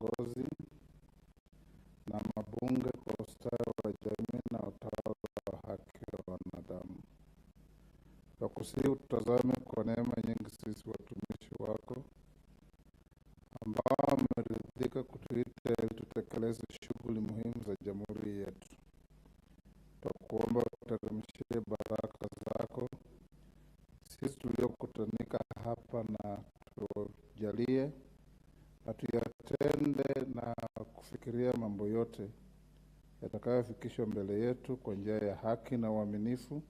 viongozi na mabunge kwa ustawi wa jamii na utawala wa haki wa wanadamu. Tunakusihi utazame kwa neema nyingi sisi watumishi wako ambao wameridhika kutuita ili tutekeleze shughuli muhimu za jamhuri yetu. Tunakuomba uteremshie baraka zako sisi tuliokutanika hapa, na tujalie na tuyatende na kufikiria mambo yote yatakayofikishwa mbele yetu kwa njia ya haki na uaminifu,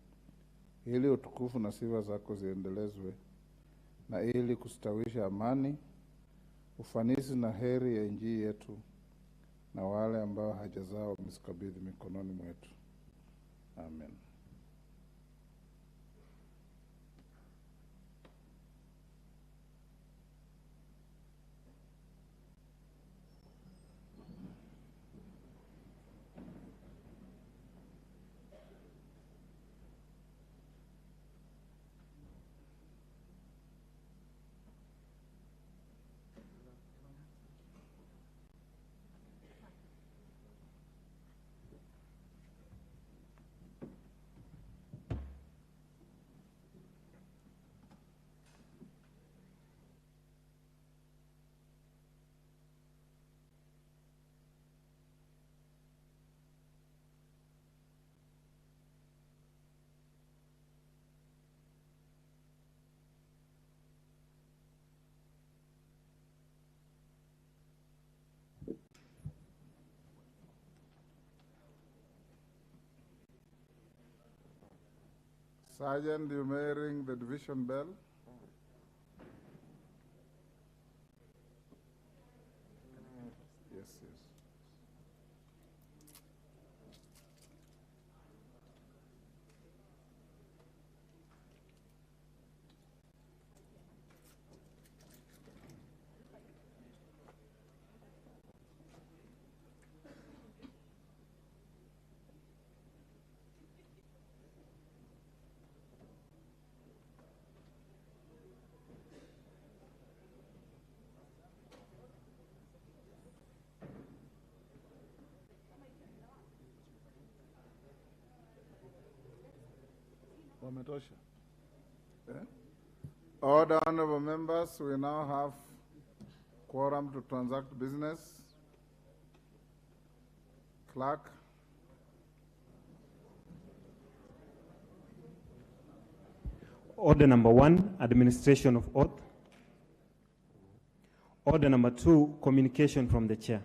ili utukufu na sifa zako ziendelezwe, na ili kustawisha amani, ufanisi na heri ya nchi yetu na wale ambao haja zao msikabidhi mikononi mwetu. Amen. Sergeant, you may ring the division bell. Yes, yes. Order, honorable members, we now have quorum to transact business. Clerk. Order number 1, administration of oath. Order number 2, communication from the chair.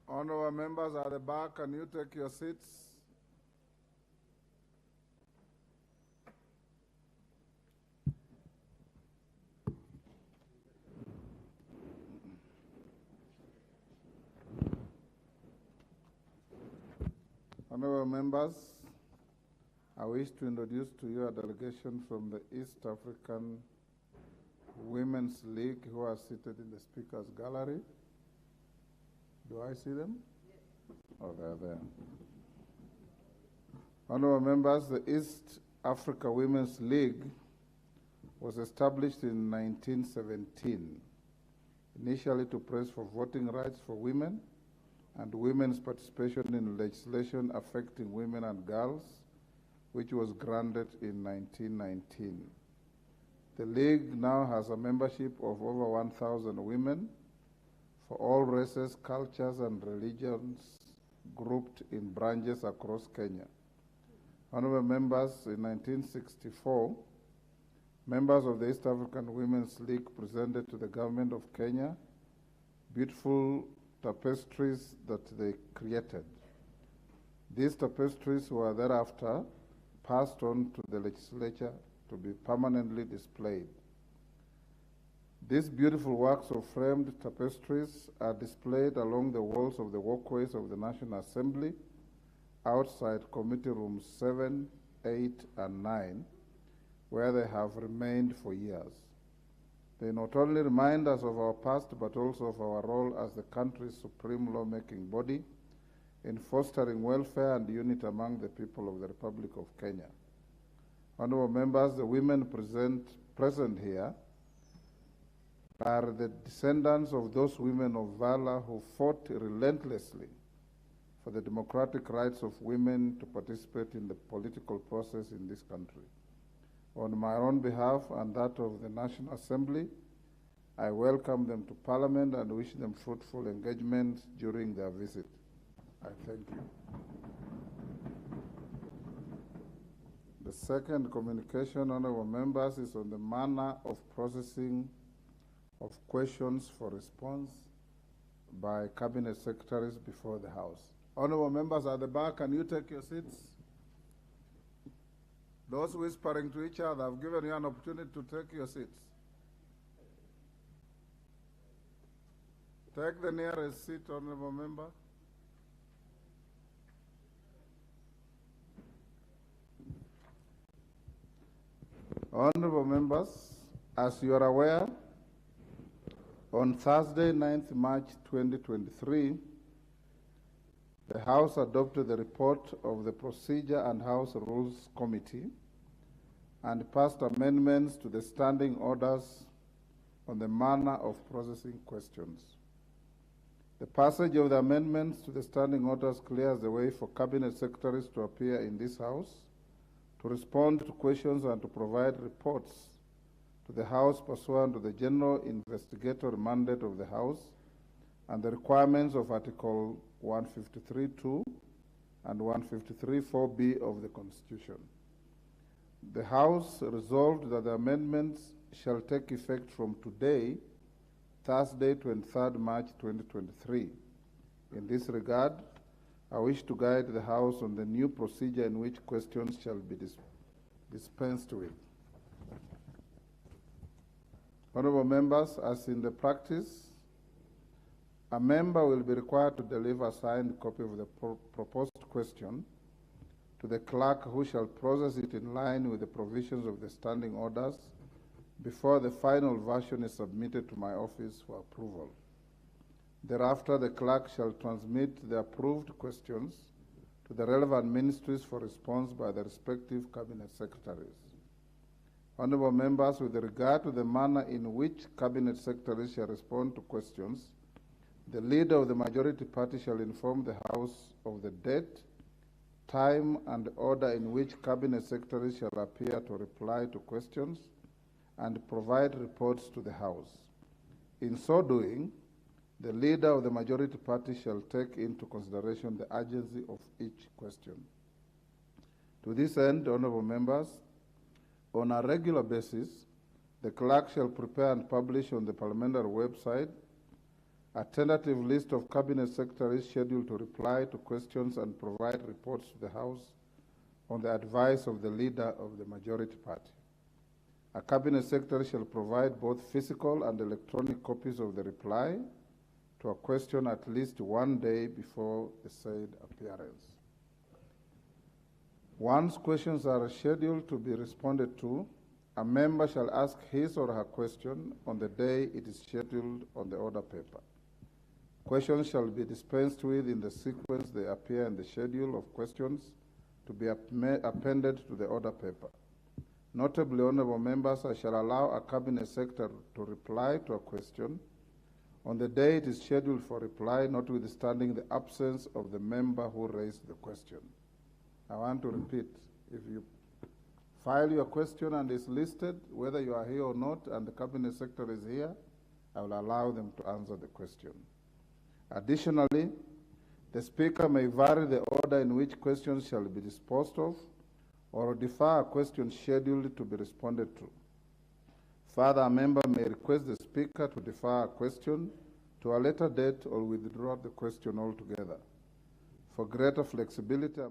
Honorable members at the back, can you take your seats? Honorable members, I wish to introduce to you a delegation from the East African Women's League who are seated in the Speaker's Gallery. Do I see them? Yes. Oh, they're there. Honorable members, the East Africa Women's League was established in 1917, initially to press for voting rights for women and women's participation in legislation affecting women and girls, which was granted in 1919. The League now has a membership of over 1,000 women for all races, cultures, and religions grouped in branches across Kenya. Honorable members, in 1964, members of the East African Women's League presented to the government of Kenya beautiful tapestries that they created. These tapestries were thereafter passed on to the legislature to be permanently displayed. These beautiful works of framed tapestries are displayed along the walls of the walkways of the National Assembly, outside committee rooms 7, 8, and 9, where they have remained for years. They not only remind us of our past, but also of our role as the country's supreme lawmaking body in fostering welfare and unity among the people of the Republic of Kenya. Honorable members, the women present here are the descendants of those women of valor who fought relentlessly for the democratic rights of women to participate in the political process in this country. On my own behalf and that of the National Assembly, I welcome them to Parliament and wish them fruitful engagement during their visit. I thank you. The second communication, honorable members, is on the manner of processing of questions for response by cabinet secretaries before the House. Honorable members at the back, can you take your seats? Those whispering to each other, I've given you an opportunity to take your seats. Take the nearest seat, honorable member. Honorable members, as you are aware, on Thursday, 9th March 2023, the House adopted the report of the Procedure and House Rules Committee and passed amendments to the standing orders on the manner of processing questions. The passage of the amendments to the standing orders clears the way for cabinet secretaries to appear in this House, to respond to questions and to provide reports to the House pursuant to the general investigatory mandate of the House and the requirements of Article 153(2) and 153(4)(b) of the Constitution. The House resolved that the amendments shall take effect from today, Thursday, 23rd March 2023. In this regard, I wish to guide the House on the new procedure in which questions shall be dispensed with. Honorable members, as in the practice, a member will be required to deliver a signed copy of the proposed question to the clerk, who shall process it in line with the provisions of the standing orders before the final version is submitted to my office for approval. Thereafter, the clerk shall transmit the approved questions to the relevant ministries for response by the respective cabinet secretaries. Honorable members, with regard to the manner in which cabinet secretaries shall respond to questions, the leader of the majority party shall inform the House of the date, time, and order in which cabinet secretaries shall appear to reply to questions and provide reports to the House. In so doing, the leader of the majority party shall take into consideration the urgency of each question. To this end, honorable members, on a regular basis, the clerk shall prepare and publish on the parliamentary website a tentative list of cabinet secretaries scheduled to reply to questions and provide reports to the House on the advice of the leader of the majority party. A cabinet secretary shall provide both physical and electronic copies of the reply to a question at least one day before the said appearance. Once questions are scheduled to be responded to, a member shall ask his or her question on the day it is scheduled on the order paper. Questions shall be dispensed with in the sequence they appear in the schedule of questions to be appended to the order paper. Notably, honorable members, I shall allow a cabinet secretary to reply to a question on the day it is scheduled for reply, notwithstanding the absence of the member who raised the question. I want to repeat, if you file your question and it's listed, whether you are here or not, and the cabinet secretary is here, I will allow them to answer the question. Additionally, the Speaker may vary the order in which questions shall be disposed of, or defer a question scheduled to be responded to. Further, a member may request the Speaker to defer a question to a later date or withdraw the question altogether. For greater flexibility,